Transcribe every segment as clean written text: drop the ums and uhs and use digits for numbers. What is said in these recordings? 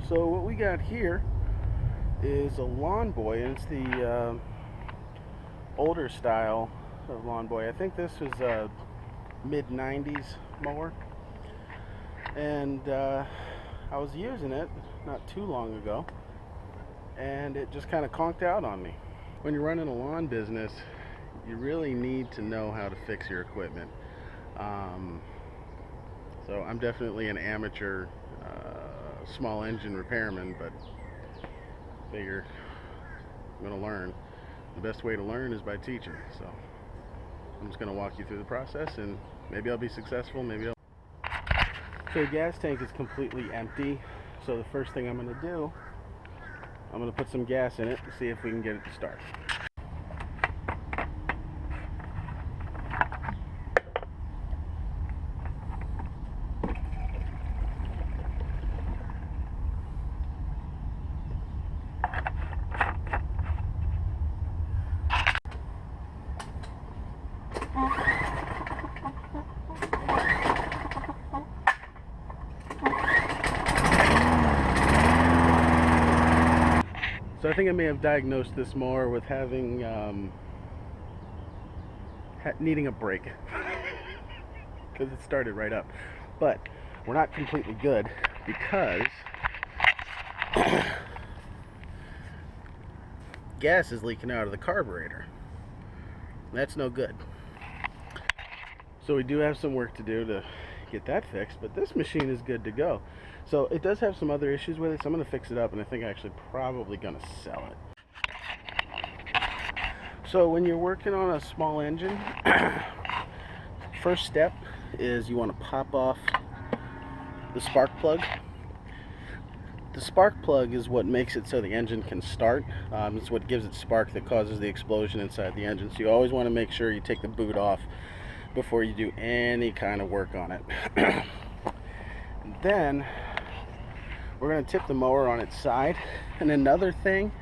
So what we got here is a LawbBoy, and it's the older style of LawbBoy. I think this was a mid-90s mower, and I was using it not too long ago, and it just kind of conked out on me. When you're running a lawn business, you really need to know how to fix your equipment. So I'm definitely an amateur small engine repairman, but figure I'm going to learn. The best way to learn is by teaching. So I'm just going to walk you through the process, and maybe I'll be successful, maybe I'll. So the gas tank is completely empty. So the first thing I'm going to do, I'm going to put some gas in it to see if we can get it to start. So I think I may have diagnosed this more with having needing a break because it started right up. But we're not completely good because gas is leaking out of the carburetor. That's no good. So we do have some work to do to get that fixed, but this machine is good to go. So it does have some other issues with it, so I'm going to fix it up, and I think I'm actually probably going to sell it. So when you're working on a small engine, first step is you want to pop off the spark plug. The spark plug is what makes it so the engine can start. It's what gives it spark that causes the explosion inside the engine. So you always want to make sure you take the boot off before you do any kind of work on it. And then we're going to tip the mower on its side. And another thing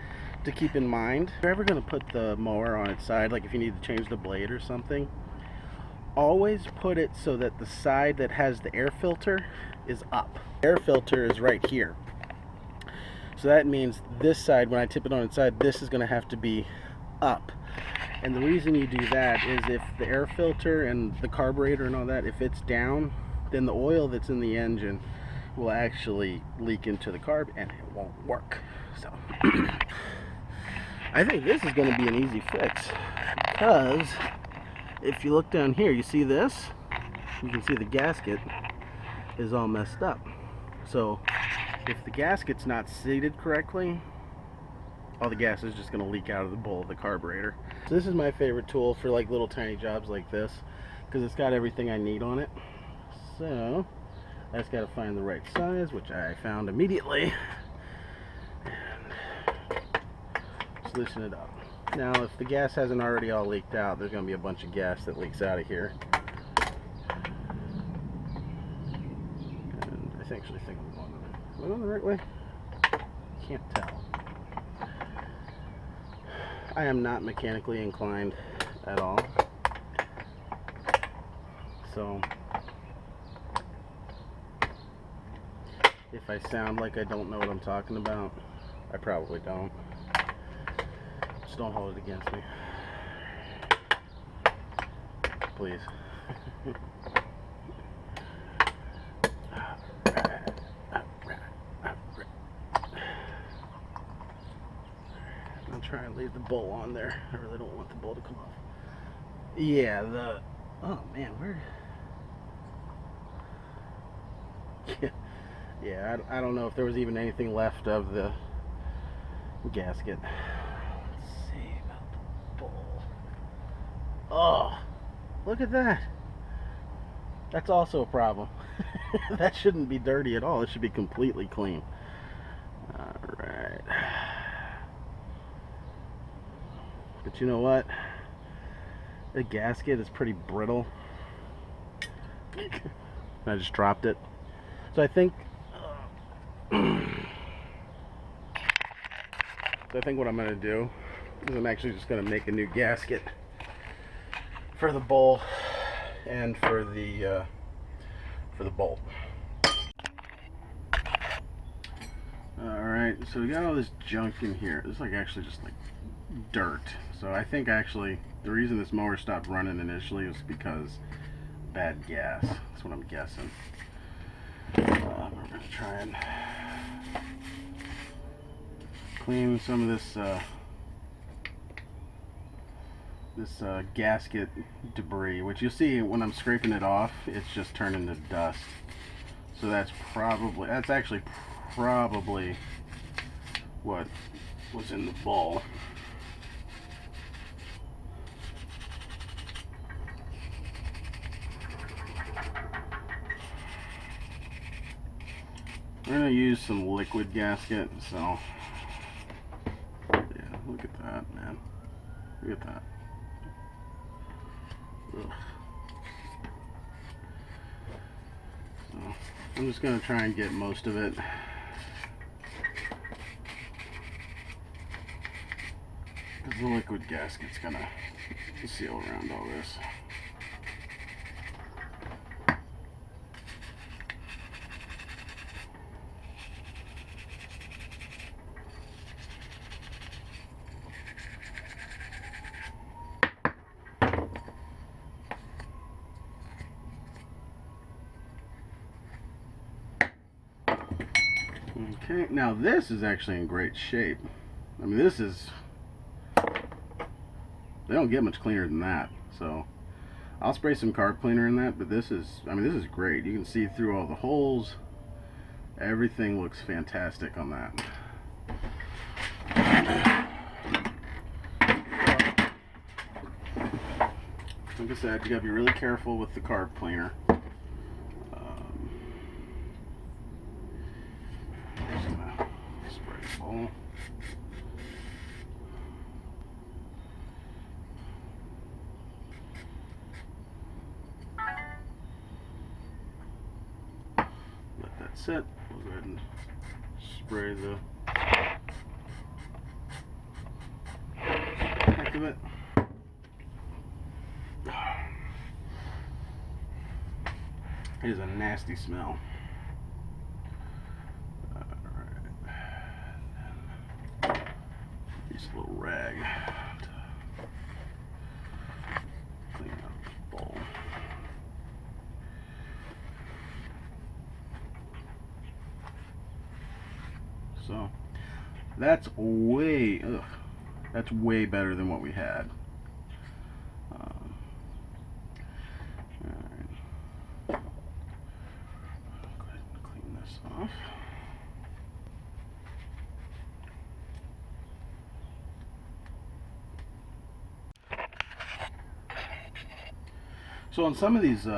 to keep in mind, if you're ever going to put the mower on its side, like if you need to change the blade or something, always put it so that the side that has the air filter is up. The air filter is right here. So that means this side, when I tip it on its side, this is going to have to be up. And the reason you do that is if the air filter and the carburetor and all that, if it's down, then the oil that's in the engine will actually leak into the carb and it won't work. So I think this is going to be an easy fix, because if you look down here, you see this? You can see the gasket is all messed up. So if the gasket's not seated correctly, all the gas is just going to leak out of the bowl of the carburetor. So this is my favorite tool for like little tiny jobs like this, because it's got everything I need on it. So I just got to find the right size, which I found immediately, and just loosen it up. Now if the gas hasn't already all leaked out, there's going to be a bunch of gas that leaks out of here. And I actually think I'm going the right way. Can't tell. I am not mechanically inclined at all, so if I sound like I don't know what I'm talking about, I probably don't. Just don't hold it against me, please. Try and leave the bowl on there. I really don't want the bowl to come off. Yeah, oh man, where? Yeah, I don't know if there was even anything left of the gasket. Let's see about the bowl. Oh, look at that. That's also a problem. That shouldn't be dirty at all. It should be completely clean. Alright. But you know what? The gasket is pretty brittle. I just dropped it. So I think what I'm going to do is I'm actually just going to make a new gasket for the bowl and for the bolt. Alright, so we got all this junk in here. This is like actually just like dirt. So I think actually the reason this mower stopped running initially was because bad gas. That's what I'm guessing. We're going to try and clean some of this gasket debris, which you'll see when I'm scraping it off, it's just turning to dust. So that's actually probably what was in the bowl. We're going to use some liquid gasket, so yeah, look at that, man. Look at that. Ugh. So I'm just going to try and get most of it. Because the liquid gasket's going to seal around all this. Okay, now this is actually in great shape. I mean, this is, they don't get much cleaner than that. So I'll spray some carb cleaner in that, but this is, I mean, this is great. You can see through all the holes. Everything looks fantastic on that. Like I said, you gotta be really careful with the carb cleaner. Let that sit. We'll go ahead and spray the heck of it. It is a nasty smell. Use a little rag to clean up the bowl. So that's way better than what we had. Alright. Go ahead and clean this off. So on some of these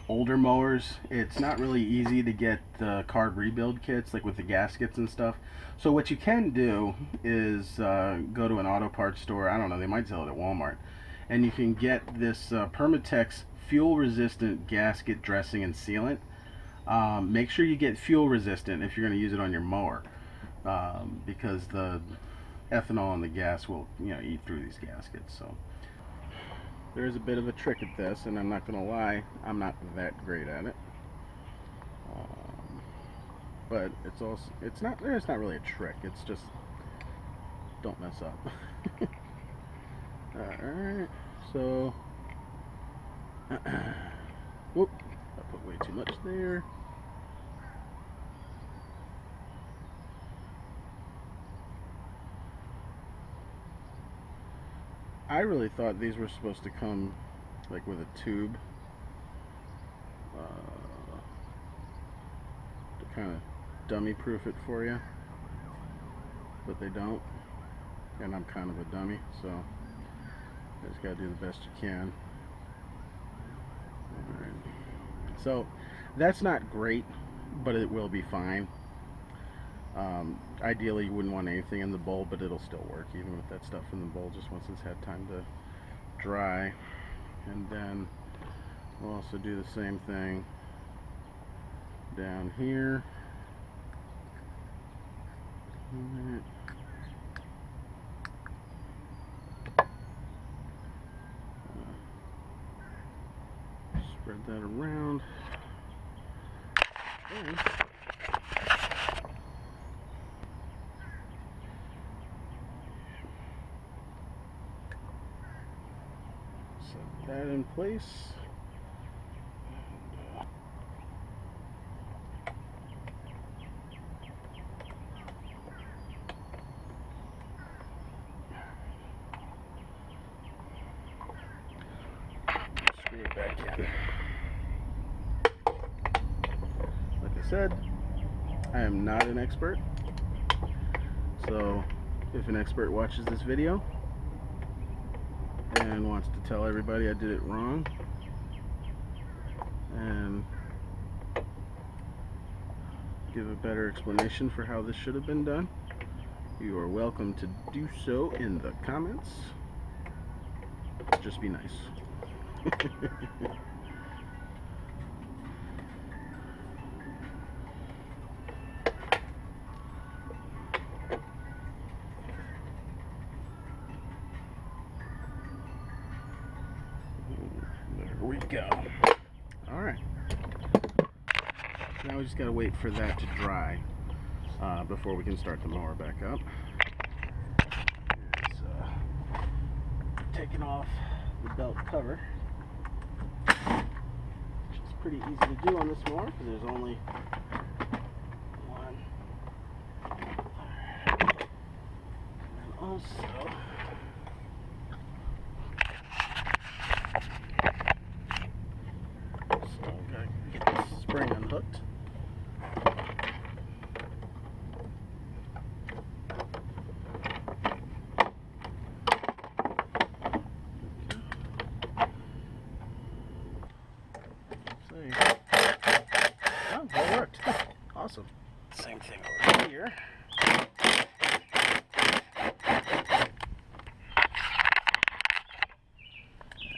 older mowers, it's not really easy to get the carb rebuild kits, like with the gaskets and stuff. So what you can do is go to an auto parts store. I don't know, they might sell it at Walmart, and you can get this Permatex fuel resistant gasket dressing and sealant. Make sure you get fuel resistant if you're going to use it on your mower, because the ethanol and the gas will, you know, eat through these gaskets. So there is a bit of a trick at this, and I'm not going to lie, I'm not that great at it. But it's not really a trick, it's just don't mess up. Alright, so whoop, I put way too much there. I really thought these were supposed to come like with a tube to kind of dummy proof it for you, but they don't, and I'm kind of a dummy, so you just gotta do the best you can. Alright. So that's not great, but it will be fine. Ideally you wouldn't want anything in the bowl, but it'll still work even with that stuff in the bowl, just once it's had time to dry. And then we'll also do the same thing down here. Spread that around. And that in place. Screw it back in. Like I said, I am not an expert. So if an expert watches this video and wants to tell everybody I did it wrong and give a better explanation for how this should have been done, you are welcome to do so in the comments. Just be nice. There we go. Alright. Now we just gotta wait for that to dry before we can start the mower back up. It's taking off the belt cover, which is pretty easy to do on this mower because there's only one. And also, still gotta get this spring unhooked. Oh, that worked. Awesome. Same thing over here.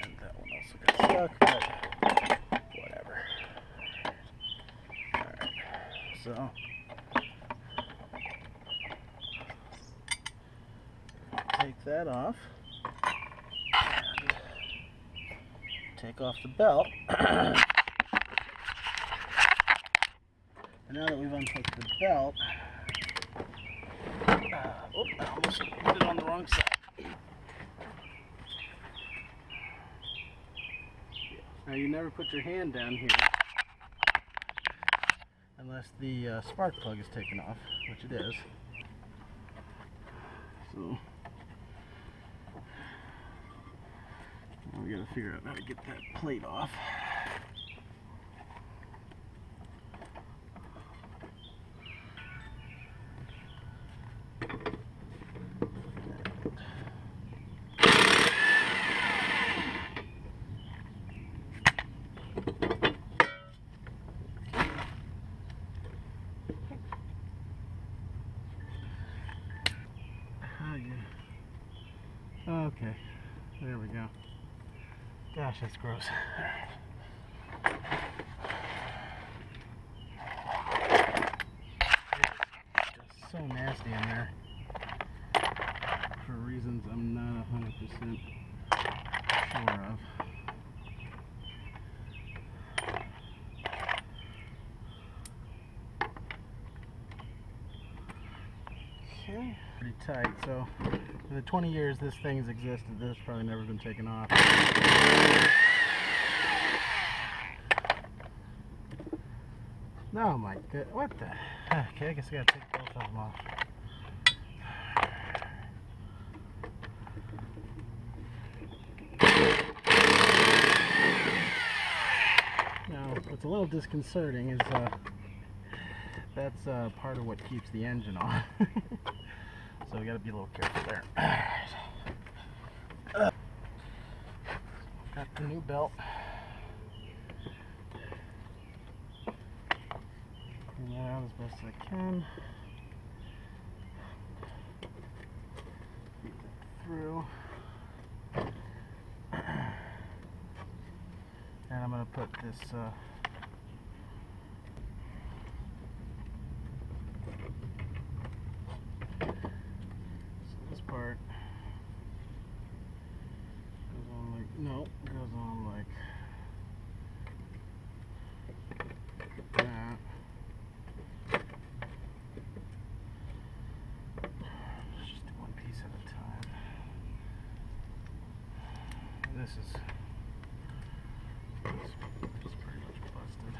And that one also got stuck, but whatever. Alright, so take that off. And take off the belt. Now that we've unhooked the belt, I almost put it on the wrong side. Now you never put your hand down here unless the spark plug is taken off, which it is. So now we gotta figure out how to get that plate off. Okay, there we go. Gosh, that's gross. It's just so nasty in there for reasons I'm not 100% sure of. Okay, pretty tight. So for the 20 years this thing's existed, this has probably never been taken off. Oh my god, what the? Okay, I guess I gotta take both of them off. Now, what's a little disconcerting is that's part of what keeps the engine on. So we gotta be a little careful there. Got the new belt. Clean that out as best I can. Feed that through. And I'm gonna put this part goes on like, no, goes on like that. Let's just do one piece at a time. And this is It's pretty much busted.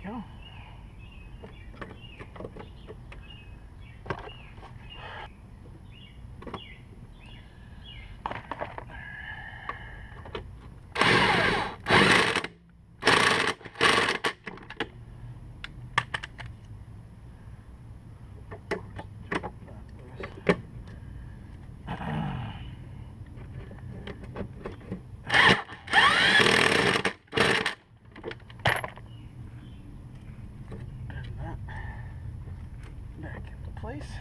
Go. Back into place.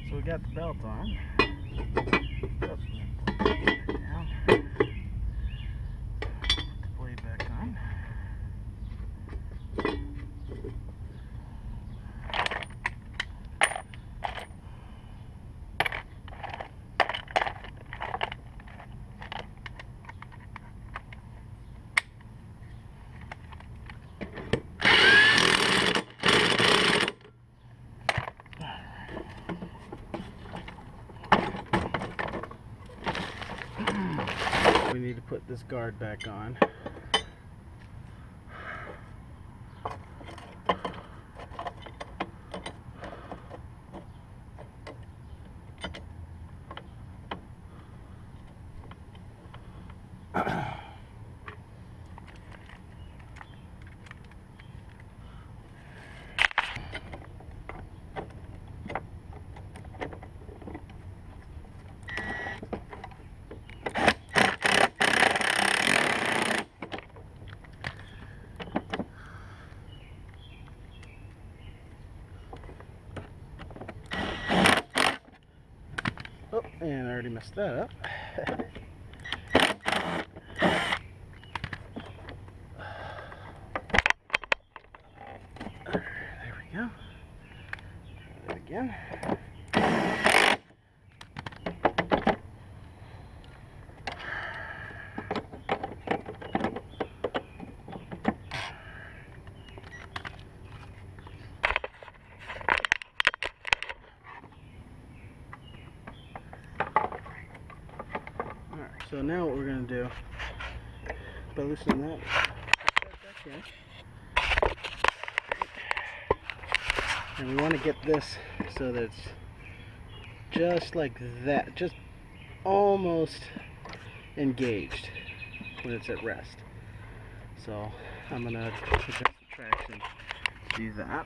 So we got the belt on. Oops, down. Put the blade back on. We need to put this guard back on. Oh, and I already messed that up. There we go. Do it again. So now what we're going to do, by loosening that, back in. And we want to get this so that it's just like that, just almost engaged when it's at rest. So I'm going to adjust the traction to do that.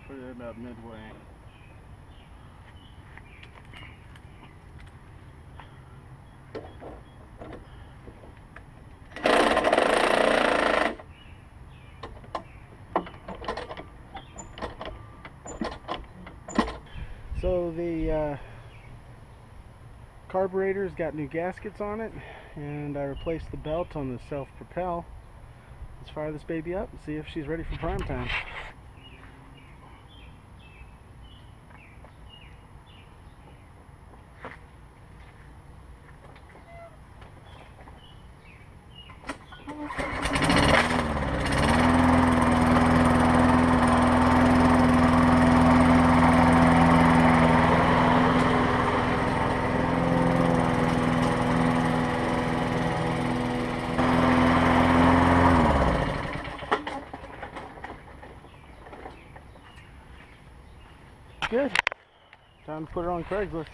Put it about midway. So the carburetor's got new gaskets on it, and I replaced the belt on the self-propel. Let's fire this baby up and see if she's ready for prime time. Good. Time to put her on Craigslist.